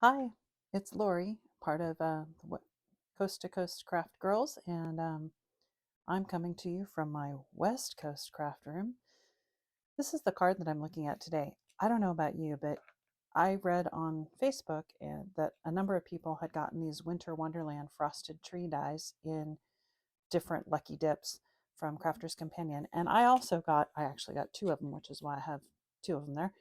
Hi, it's Lori, part of Coast to Coast Craft Girls, and I'm coming to you from my West Coast craft room. This is the card that I'm looking at today. I don't know about you, but I read on Facebook that a number of people had gotten these Winter Wonderland frosted tree dies in different lucky dips from Crafter's Companion, and I actually got two of them, which is why I have two of them there.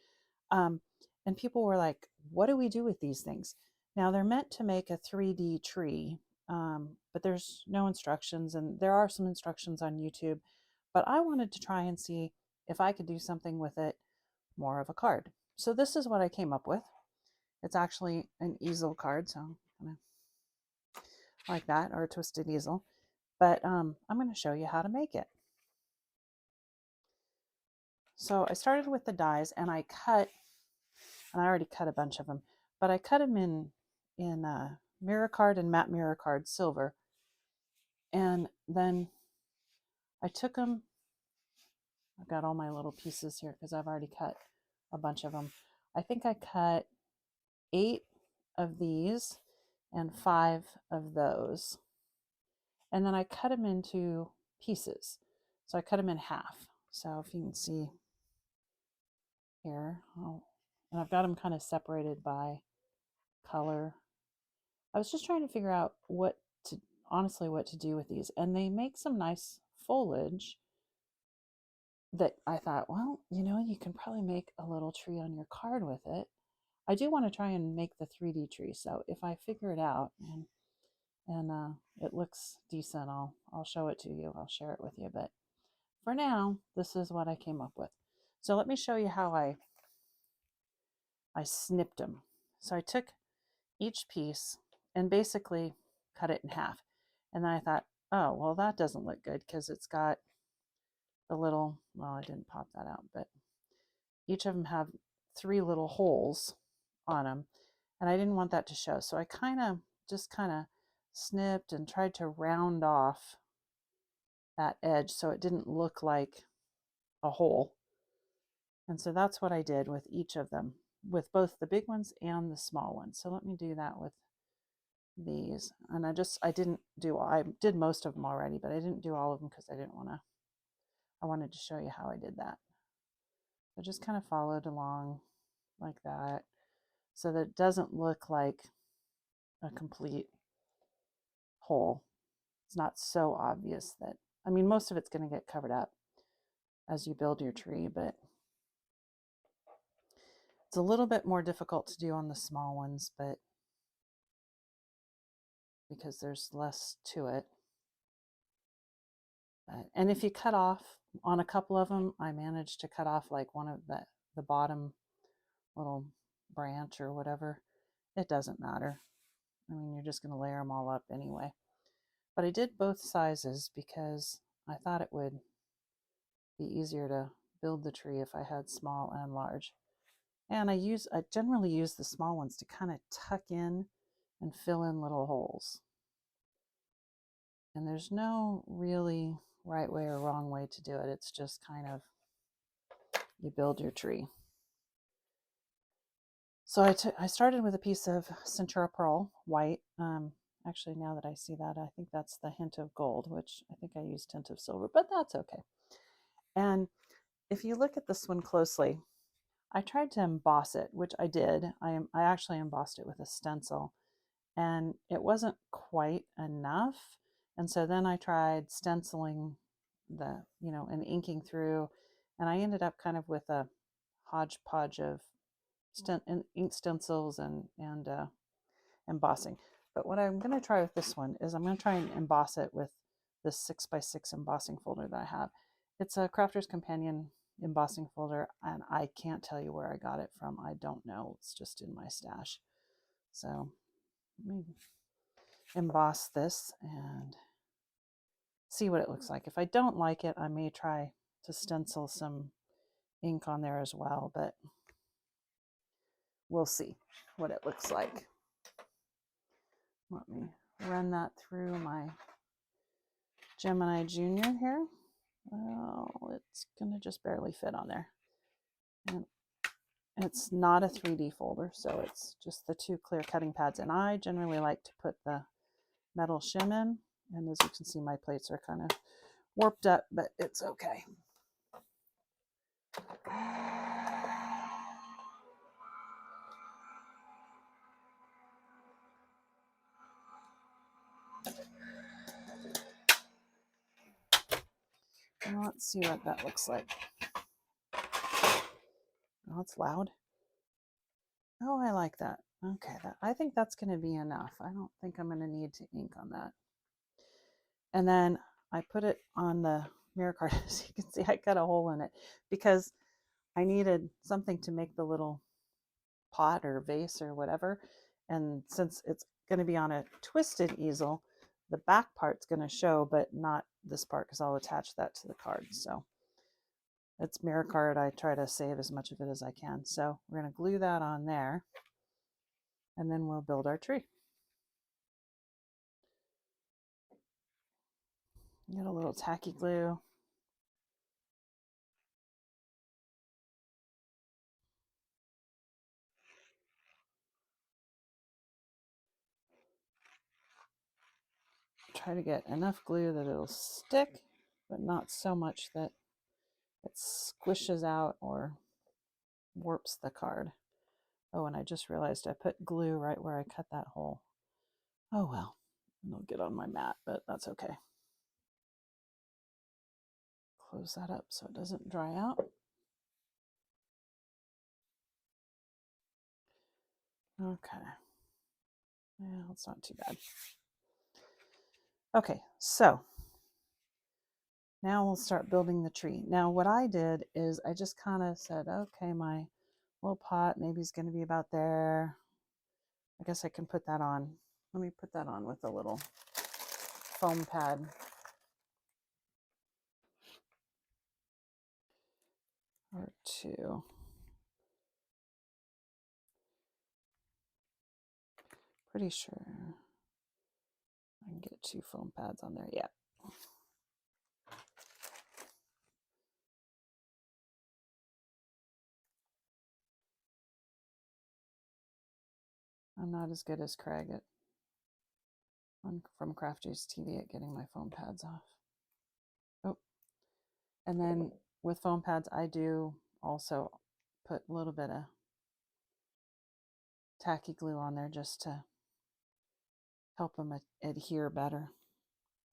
Um, and people were like, what do we do with these things? Now, they're meant to make a 3D tree, but there's no instructions, and there are some instructions on YouTube. But I wanted to try and see if I could do something with it more of a card. So, this is what I came up with. It's actually an easel card, so kind of like that, or a twisted easel. But I'm going to show you how to make it. So, I started with the dies, and I already cut a bunch of them, but I cut them in mirror card and matte mirror card silver. And then I took them, I've got all my little pieces here because I've already cut a bunch of them. I think I cut 8 of these and 5 of those. And then I cut them into pieces. So I cut them in half. So if you can see here, and I've got them kind of separated by color. I was just trying to figure out what to do with these, and they make some nice foliage that I thought, well, you can probably make a little tree on your card with it. I do want to try and make the 3D tree, so if I figure it out and it looks decent, I'll show it to you. I'll share it with you. But for now, this is what I came up with. So let me show you how I snipped them. So I took each piece and basically cut it in half. And then I thought, oh, well, that doesn't look good because it's got the little, well, I didn't pop that out, but each of them have 3 little holes on them. And I didn't want that to show. So I just kind of snipped and tried to round off that edge so it didn't look like a hole. And so that's what I did with each of them, with both the big ones and the small ones. So let me do that with these. And I did most of them already, but I didn't do all of them because I wanted to show you how I did that. I just kind of followed along like that so that it doesn't look like a complete hole. It's not so obvious that, I mean, most of it's going to get covered up as you build your tree, but it's a little bit more difficult to do on the small ones, but because there's less to it. And if you cut off on a couple of them, I managed to cut off like one of the bottom little branch or whatever. It doesn't matter. I mean, you're just going to layer them all up anyway. But I did both sizes because I thought it would be easier to build the tree if I had small and large. And I generally use the small ones to kind of tuck in and fill in little holes. And there's no really right way or wrong way to do it. It's just kind of, you build your tree. So I started with a piece of Centura Pearl, white. Actually, now that I see that, I think that's the hint of gold, which I think I used hint of silver, but that's okay. And if you look at this one closely, I tried to emboss it, which I did. I actually embossed it with a stencil, and it wasn't quite enough. And so then I tried stenciling and inking through, and I ended up kind of with a hodgepodge of ink stencils and embossing. But what I'm going to try with this one is I'm going to try and emboss it with this 6x6 embossing folder that I have. It's a Crafter's Companion embossing folder, and I can't tell you where I got it from. I don't know. It's just in my stash. So let me emboss this and see what it looks like. If I don't like it, I may try to stencil some ink on there as well, but we'll see what it looks like. Let me run that through my Gemini Junior here. Well, it's going to just barely fit on there. And It's not a 3D folder, so it's just the two clear cutting pads. And I generally like to put the metal shim in. And as you can see, my plates are kind of warped up, but it's okay. Well, let's see what that looks like. Oh, it's loud. Oh, I like that. Okay, I think that's going to be enough. I don't think I'm going to need to ink on that. And then I put it on the mirror card. As you can see, I cut a hole in it because I needed something to make the little pot or vase or whatever. And since it's going to be on a twisted easel, the back part's going to show, but not this part because I'll attach that to the card. So it's mirror card. I try to save as much of it as I can. So we're going to glue that on there, and then we'll build our tree. Get a little tacky glue. Try to get enough glue that it'll stick, but not so much that it squishes out or warps the card. Oh, and I just realized I put glue right where I cut that hole. Oh well, it'll get on my mat, but that's okay. Close that up so it doesn't dry out. Okay. Yeah, it's not too bad. Okay, so now we'll start building the tree. Now what I did is I just kind of said, okay, my little pot maybe is going to be about there. I guess I can put that on. Let me put that on with a little foam pad. Or two. Pretty sure I can get 2 foam pads on there. Yeah. I'm not as good as Craig from Crafty's TV at getting my foam pads off. Oh, and then with foam pads, I do also put a little bit of tacky glue on there just to help them adhere better.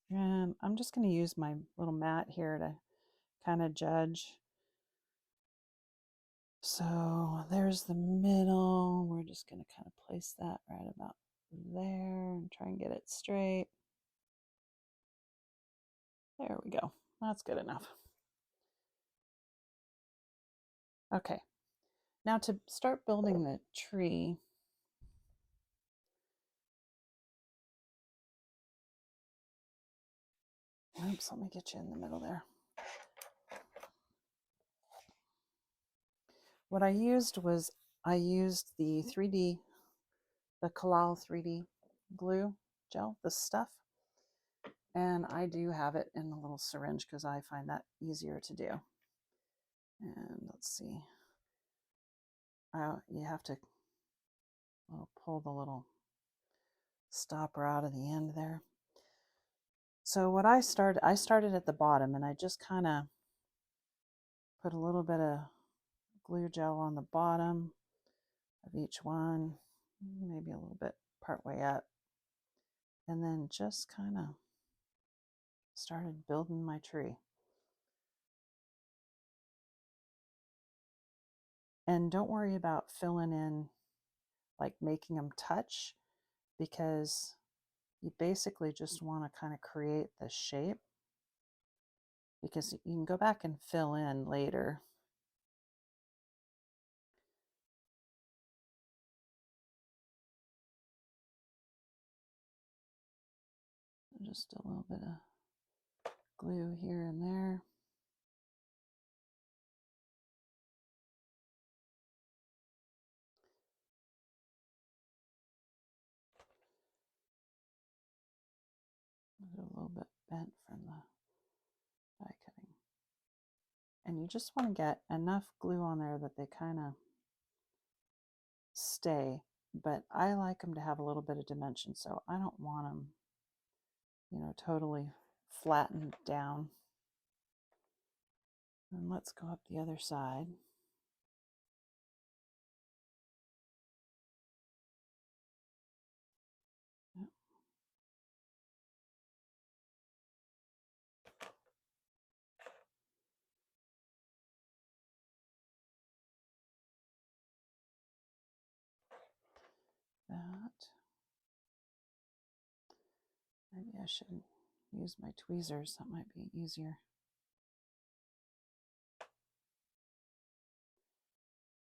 And I'm just going to use my little mat here to kind of judge. So there's the middle. We're just going to kind of place that right about there and try and get it straight. There we go. That's good enough. Okay, now to start building the tree, oops, let me get you in the middle there. What I used was I used the Kalal 3D glue gel, the stuff, and I do have it in a little syringe because I find that easier to do. And let's see, you have to pull the little stopper out of the end there. So what I started at the bottom, and I just kind of put a little bit of glue gel on the bottom of each one, maybe a little bit part way up, and then just kind of started building my tree. And don't worry about filling in, like making them touch, because you basically just want to kind of create the shape, because you can go back and fill in later. Just a little bit of glue here and there. A little bit bent from the die cutting. And you just want to get enough glue on there that they kind of stay, but I like them to have a little bit of dimension, so I don't want them, you know, totally flattened down. And let's go up the other side. Yep. That. Maybe I should use my tweezers. That might be easier.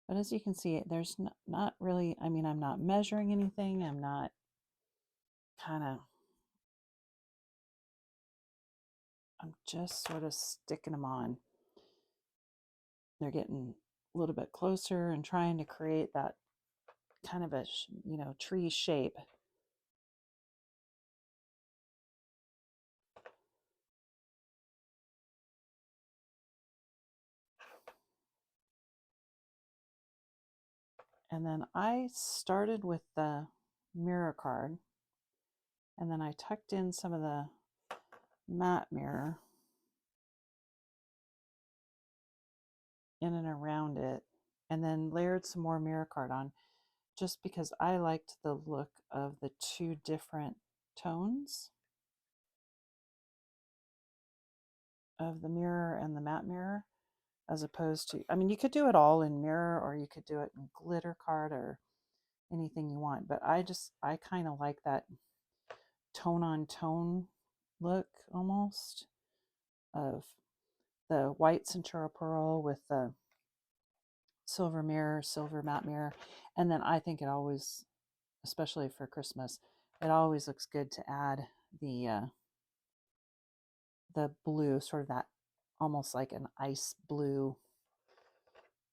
But as you can see, there's not really, I mean, I'm not measuring anything. I'm not I'm just sort of sticking them on. They're getting a little bit closer and trying to create that kind of a, you know, tree shape. And then I started with the mirror card, and then I tucked in some of the matte mirror in and around it, and then layered some more mirror card on, just because I liked the look of the two different tones of the mirror and the matte mirror, as opposed to, I mean, you could do it all in mirror, or you could do it in glitter card, or anything you want, but I kind of like that tone on tone look almost of the white Centura Pearl with the silver mirror, silver matte mirror. And then I think it always, especially for Christmas, it always looks good to add the blue, sort of that almost like an ice blue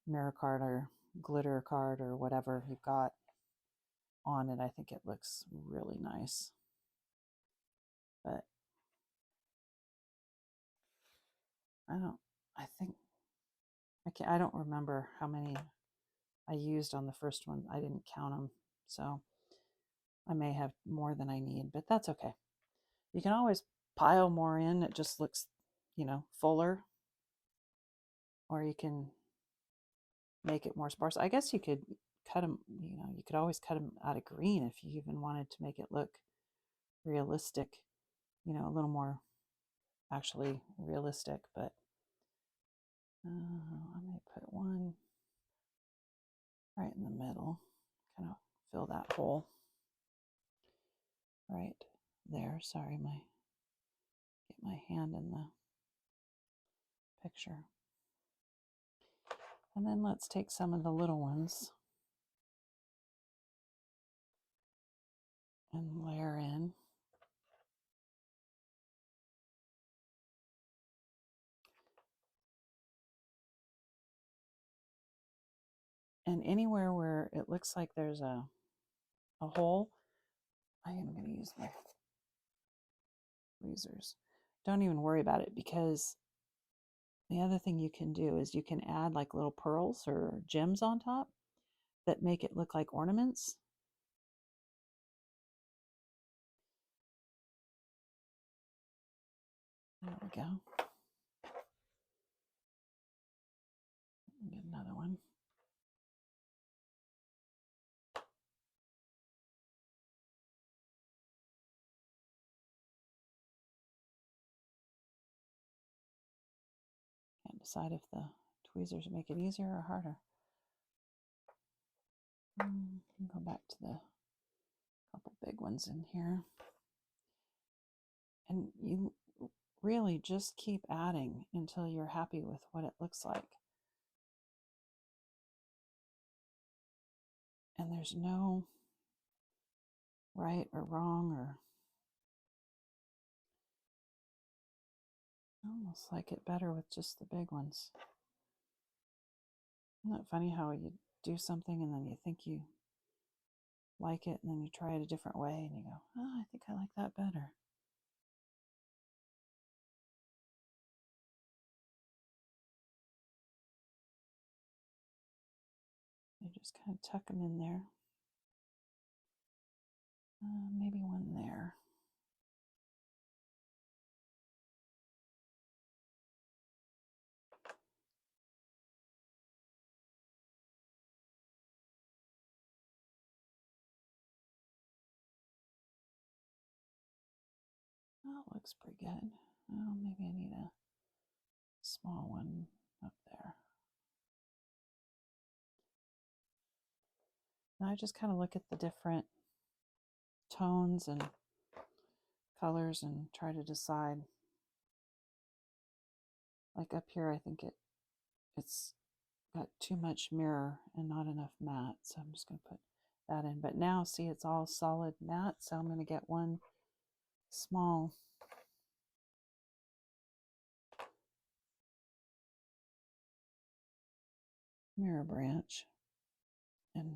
mirror card or glitter card or whatever you've got on it. I think it looks really nice. But I don't remember how many I used on the first one. I didn't count them, so I may have more than I need, but that's okay. You can always pile more in. It just looks, you know, fuller, or you can make it more sparse. I guess you could cut them, you know, you could always cut them out of green if you even wanted to make it look realistic, you know, a little more actually realistic. But I may put one right in the middle, kind of fill that hole right there. Sorry, get my hand in the picture. And then let's take some of the little ones and layer in. And anywhere where it looks like there's a hole, I am going to use my tweezers. Don't even worry about it, because the other thing you can do is you can add like little pearls or gems on top that make it look like ornaments. There we go. Get another one. Can't decide if the tweezers make it easier or harder. Go back to the couple big ones in here. And you really just keep adding until you're happy with what it looks like. And there's no right or wrong, or I almost like it better with just the big ones. Isn't it funny how you do something and then you think you like it, and then you try it a different way and you go, oh, I think I like that better. You just kind of tuck them in there. Maybe one there. Oh, looks pretty good. Oh, maybe I need a small one up there. Now I just kind of look at the different tones and colors and try to decide. Like up here, I think it's got too much mirror and not enough matte, so I'm just going to put that in. But now, see, it's all solid matte, so I'm going to get one small mirror branch and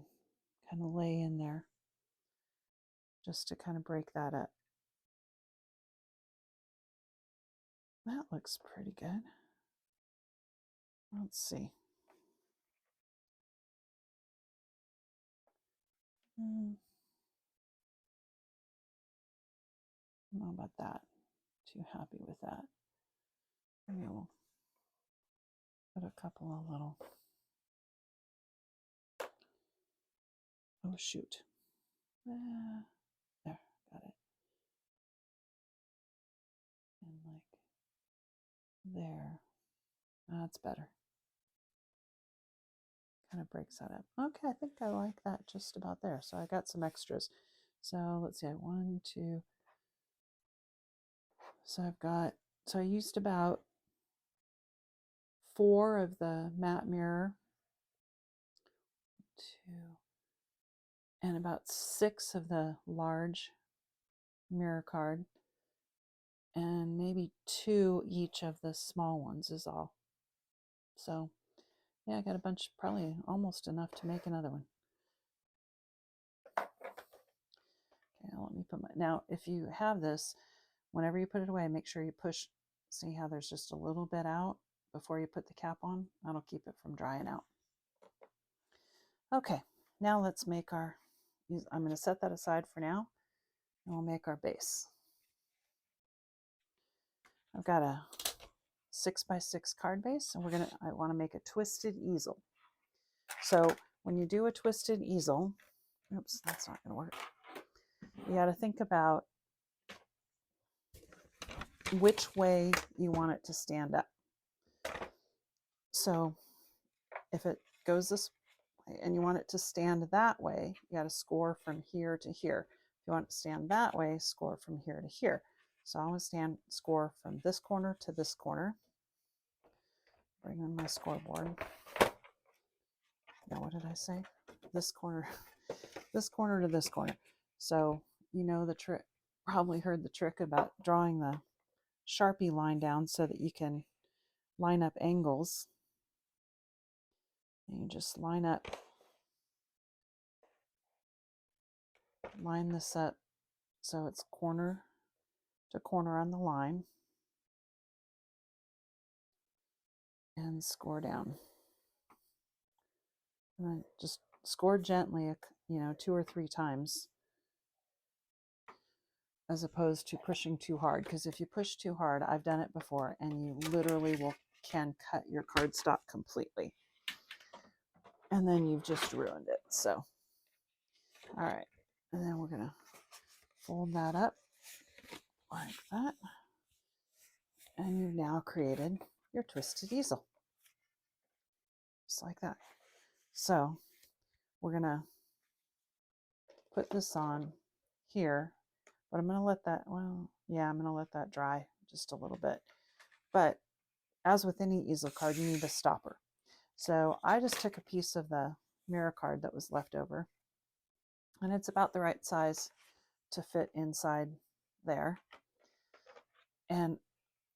kind of lay in there just to kind of break that up. That looks pretty good. Let's see. I don't know about that. Too happy with that. Maybe we'll put a couple of little. Oh shoot. There, got it. And like there. That's better. Kind of breaks that up. Okay, I think I like that just about there. So I got some extras. So let's see, 1, 2. So I used about 4 of the matte mirror, 2, and about 6 of the large mirror card, and maybe 2 each of the small ones is all. So yeah, I got a bunch, probably almost enough to make another one. Okay, let me put my, now if you have this, whenever you put it away, make sure you push, see how there's just a little bit out before you put the cap on. That'll keep it from drying out. Okay, now let's make our, I'm going to set that aside for now, and we'll make our base. I've got a 6x6 card base, and I want to make a twisted easel. So when you do a twisted easel, oops, that's not going to work. You got to think about which way you want it to stand up. So if it goes this way and you want it to stand that way, you got to score from here to here. If you want it to stand that way, score from here to here. So I want to score from this corner to this corner. Bring in my scoreboard. Now, what did I say? This corner, this corner to this corner. So you know the trick, probably heard the trick about drawing the Sharpie line down so that you can line up angles. And you just line this up so it's corner to corner on the line, and score down. And then just score gently, 2 or 3 times, as opposed to pushing too hard. Because if you push too hard, I've done it before, and you literally can cut your cardstock completely. And then you've just ruined it. So, all right. And then we're going to fold that up like that. And you've now created your twisted easel. Just like that. So we're going to put this on here, but I'm going to let that, well, yeah, I'm going to let that dry just a little bit. But as with any easel card, you need a stopper. So I just took a piece of the mirror card that was left over, and it's about the right size to fit inside there. And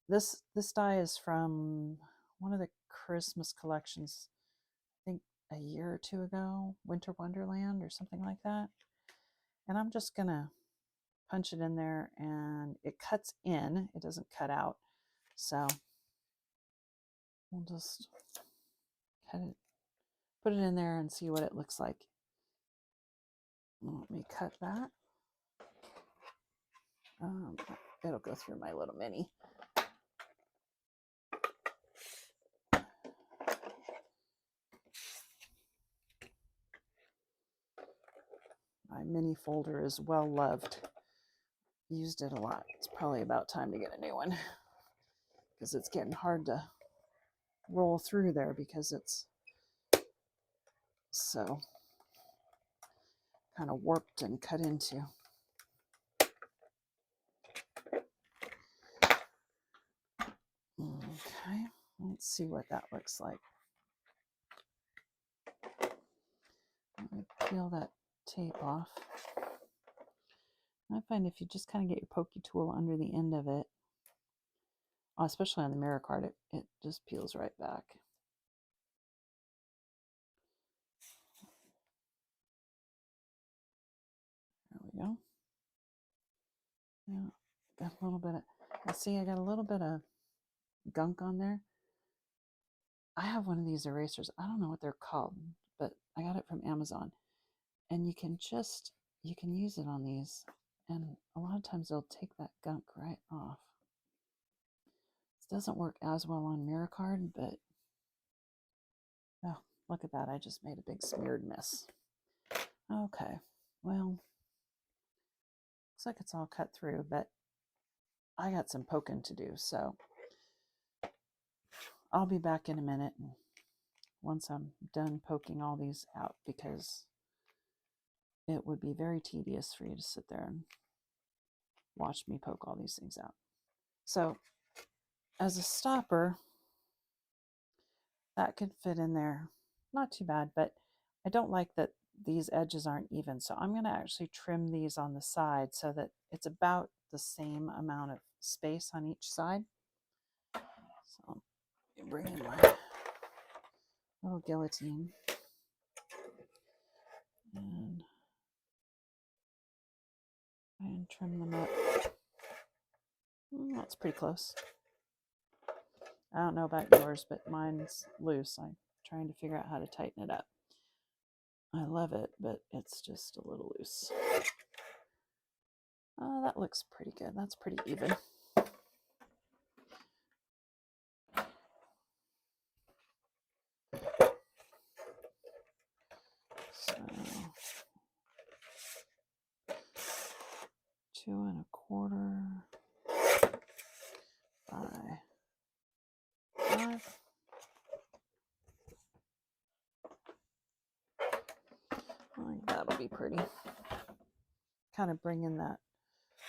this die is from one of the Christmas collections, I think a year or 2 ago, Winter Wonderland or something like that. And I'm just gonna punch it in there, and it cuts in, it doesn't cut out. So we'll just cut it put it in there and see what it looks like. Let me cut that. It'll go through my little mini. My mini folder is well loved. Used it a lot. It's probably about time to get a new one because it's getting hard to roll through there because it's so kind of warped and cut into. Okay, let's see what that looks like. Let me peel that tape off. I find if you just kind of get your pokey tool under the end of it, especially on the mirror card, it just peels right back. There we go. Yeah, got a little bit of, see, I got a little bit of gunk on there. I have one of these erasers. I don't know what they're called, but I got it from Amazon. And you can use it on these. And a lot of times they'll take that gunk right off. This doesn't work as well on mirror card, but oh, look at that. I just made a big smeared mess. Okay, well, looks like it's all cut through, but I got some poking to do, so I'll be back in a minute once I'm done poking all these out, because it would be very tedious for you to sit there and watch me poke all these things out. So as a stopper, that could fit in there. Not too bad, but I don't like that these edges aren't even. So I'm going to actually trim these on the side so that it's about the same amount of space on each side. So bring in my little guillotine and trim them up. That's pretty close. I don't know about yours, but mine's loose. I'm trying to figure out how to tighten it up. I love it, but it's just a little loose. That looks pretty good. That's pretty even. So 2 1/4 by 5. I think that'll be pretty. Kind of bring in that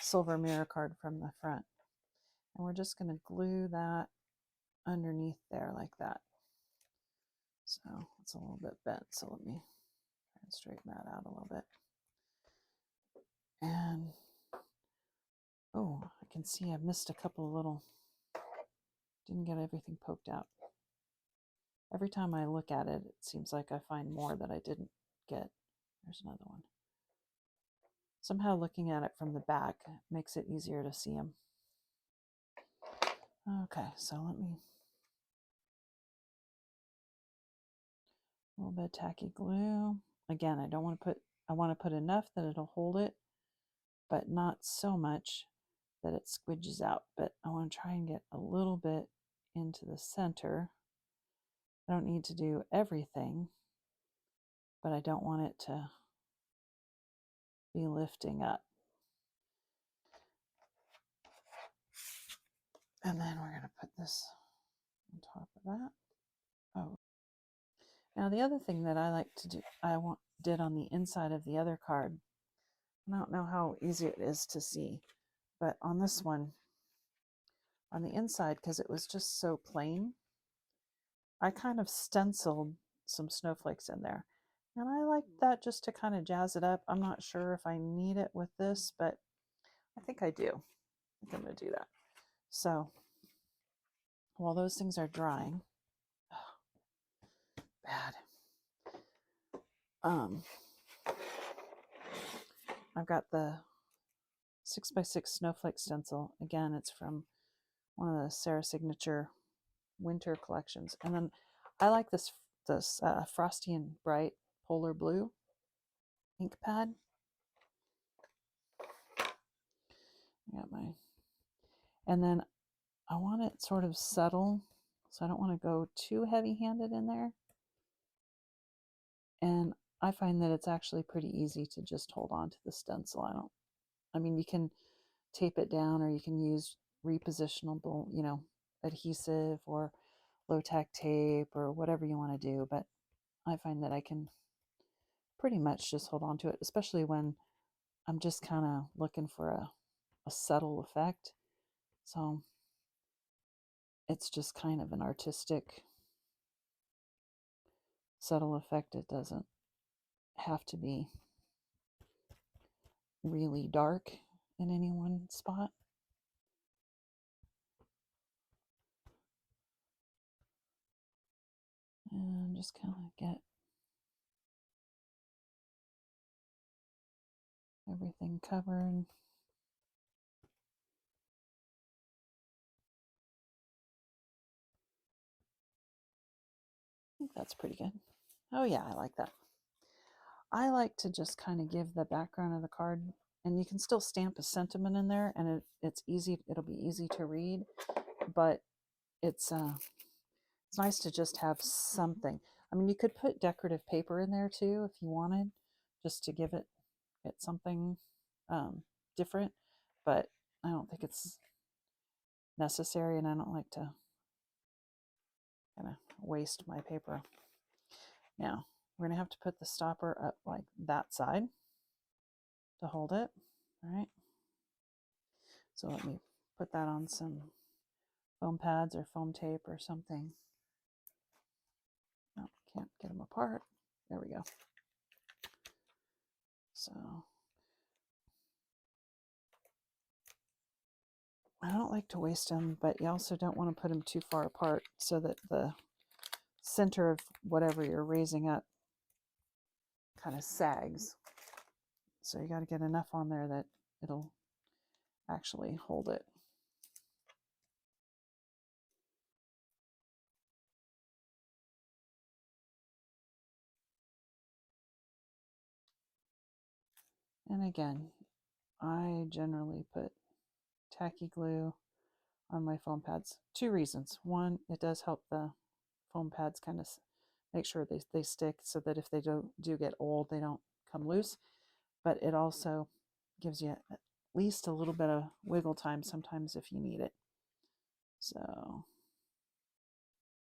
silver mirror card from the front. And we're just going to glue that underneath there like that. So it's a little bit bent, so let me try and straighten that out a little bit. And oh, I can see I've missed a couple of little, didn't get everything poked out. Every time I look at it, it seems like I find more that I didn't get. There's another one. Somehow looking at it from the back makes it easier to see them. Okay, so let me, a little bit of tacky glue. Again, I don't want to put, I want to put enough that it'll hold it, but not so much that it squidges out. But I want to try and get a little bit into the center. I don't need to do everything, but I don't want it to be lifting up. And then we're going to put this on top of that. Oh, now the other thing that I like to do, did on the inside of the other card, I don't know how easy it is to see, but on this one, on the inside, because it was just so plain, I kind of stenciled some snowflakes in there. And I like that just to kind of jazz it up. I'm not sure if I need it with this, but I think I do. I think I'm going to do that. So while those things are drying, bad. I've got the 6x6 snowflake stencil. Again, it's from one of the Sarah Signature winter collections. And then I like this this Frosty and Bright Polar Blue ink pad. I got my, and then I want it sort of subtle, so I don't want to go too heavy-handed in there. And I find that it's actually pretty easy to just hold on to the stencil. I mean, you can tape it down, or you can use repositionable, adhesive or low-tack tape or whatever you want to do. But I find that I can pretty much just hold on to it, especially when I'm just kind of looking for a subtle effect. So it's just kind of an artistic, subtle effect. It doesn't have to be really dark in any one spot. And just kind of get everything covered. I think that's pretty good. Oh yeah, I like that. I like to just kind of give the background of the card, and you can still stamp a sentiment in there, and it's easy. It'll be easy to read, but it's nice to just have something. I mean, you could put decorative paper in there too if you wanted, just to give it something different, but I don't think it's necessary, and I don't like to kind of waste my paper. Now, we're going to have to put the stopper up like that side to hold it. All right. So let me put that on some foam pads or foam tape or something. Oh, can't get them apart. There we go. So I don't like to waste them, but you also don't want to put them too far apart so that the center of whatever you're raising up kind of sags. So you got to get enough on there that it'll actually hold it. And again, I generally put tacky glue on my foam pads. Two reasons. One, it does help the foam pads kind of make sure they stick, so that if they do get old, they don't come loose. But it also gives you at least a little bit of wiggle time sometimes if you need it. So I'm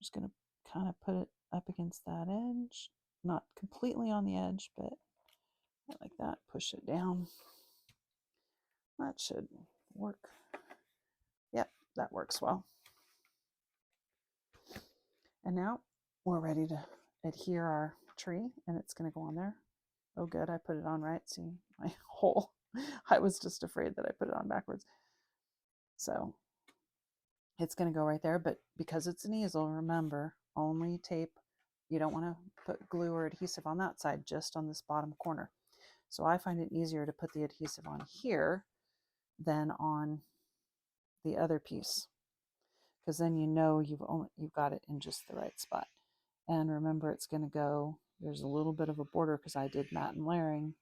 just going to kind of put it up against that edge. Not completely on the edge, but like that. Push it down. That should work. Yep, that works well. And now we're ready to adhere our tree, and it's going to go on there. Oh, good. I put it on right. See my hole. I was just afraid that I put it on backwards. So it's going to go right there. But because it's an easel, remember, only tape. You don't want to put glue or adhesive on that side, just on this bottom corner. So I find it easier to put the adhesive on here than on the other piece, because then you know you've got it in just the right spot. And remember, it's going to go, there's a little bit of a border because I did matte and layering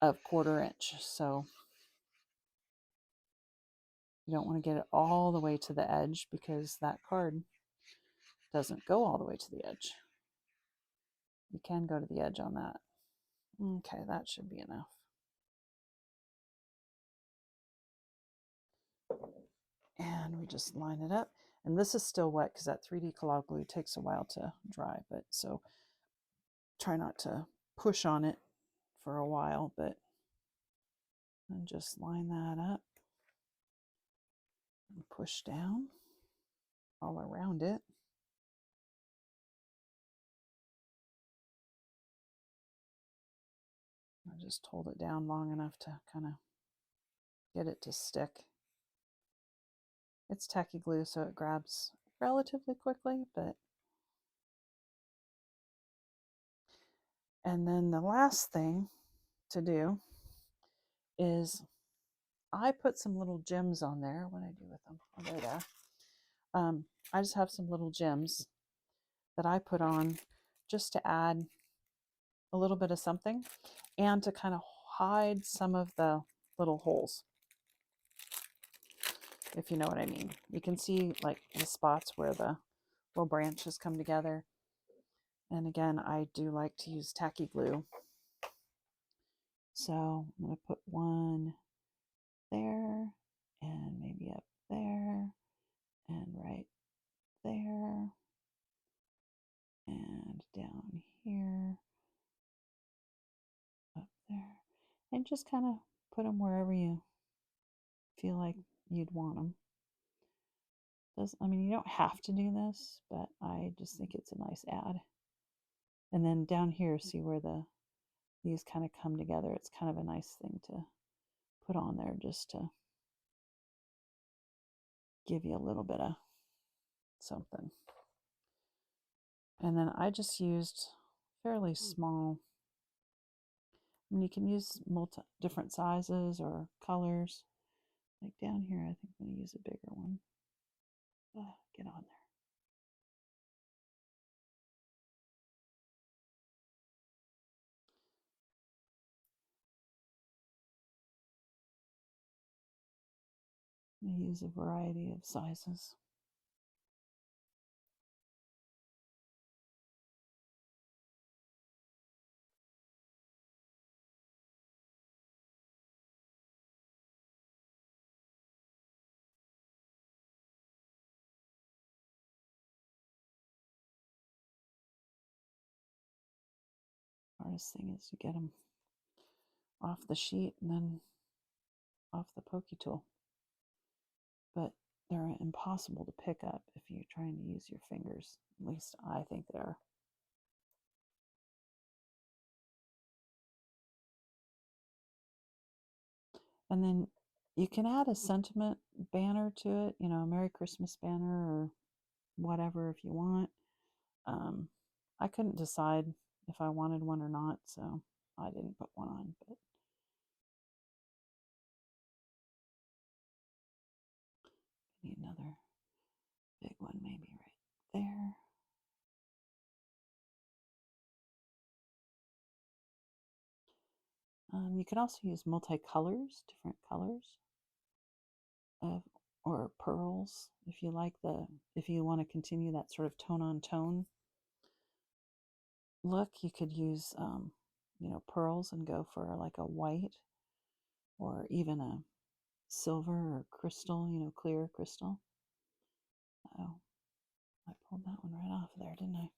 of 1/4 inch. So you don't want to get it all the way to the edge, because that card doesn't go all the way to the edge. You can go to the edge on that. Okay, that should be enough. And we just line it up. And this is still wet because that 3D collage glue takes a while to dry, but so try not to push on it for a while, but and just line that up and push down all around it. I just hold it down long enough to kind of get it to stick. It's tacky glue, so it grabs relatively quickly, but. And then the last thing to do is I put some little gems on there. What did I do with them? Oh, they're there. I just have some little gems, that I put on just to add a little bit of something and to kind of hide some of the little holes, if you know what I mean. You can see like the spots where the little branches come together. And again, I do like to use tacky glue. So I'm going to put one there and maybe up there and right there and down here, up there, and just kind of put them wherever you feel like you'd want them. I mean, you don't have to do this, but I just think it's a nice add. And then down here, see where these kind of come together. It's kind of a nice thing to put on there just to give you a little bit of something. And then I just used fairly small. I mean, you can use different sizes or colors. Like down here, I think I'm going to use a bigger one. Get on there. I'm going to use a variety of sizes. Hardest thing is to get them off the sheet and then off the pokey tool. But they're impossible to pick up if you're trying to use your fingers. At least I think they are. And then you can add a sentiment banner to it, you know, a Merry Christmas banner or whatever if you want. I couldn't decide if I wanted one or not, so I didn't put one on. But I need another big one, maybe right there. You can also use multicolors, different colors of, or pearls if you like if you want to continue that sort of tone on tone look. You could use you know, pearls and go for like a white or even a silver or crystal, you know, clear crystal. Oh, I pulled that one right off there, didn't I?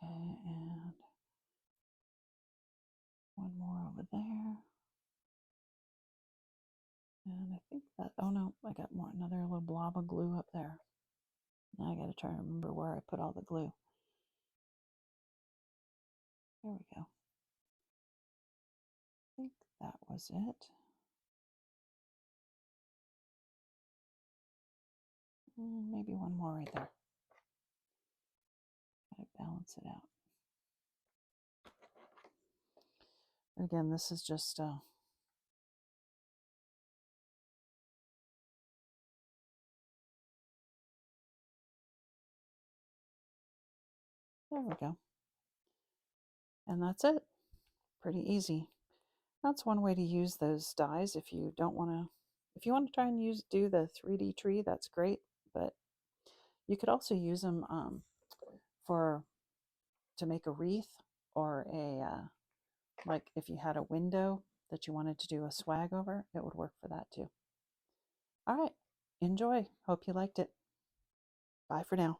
Okay, and one more over there. And I think that, oh no, I got another little blob of glue up there. Now I got to try to remember where I put all the glue. There we go. I think that was it. Maybe one more right there. Gotta balance it out. Again, this is just there we go. And that's it. Pretty easy. That's one way to use those dies if you don't want to, if you want to try and do the 3D tree, that's great. But you could also use them to make a wreath or like if you had a window that you wanted to do a swag over, it would work for that too. All right, enjoy. Hope you liked it. Bye for now.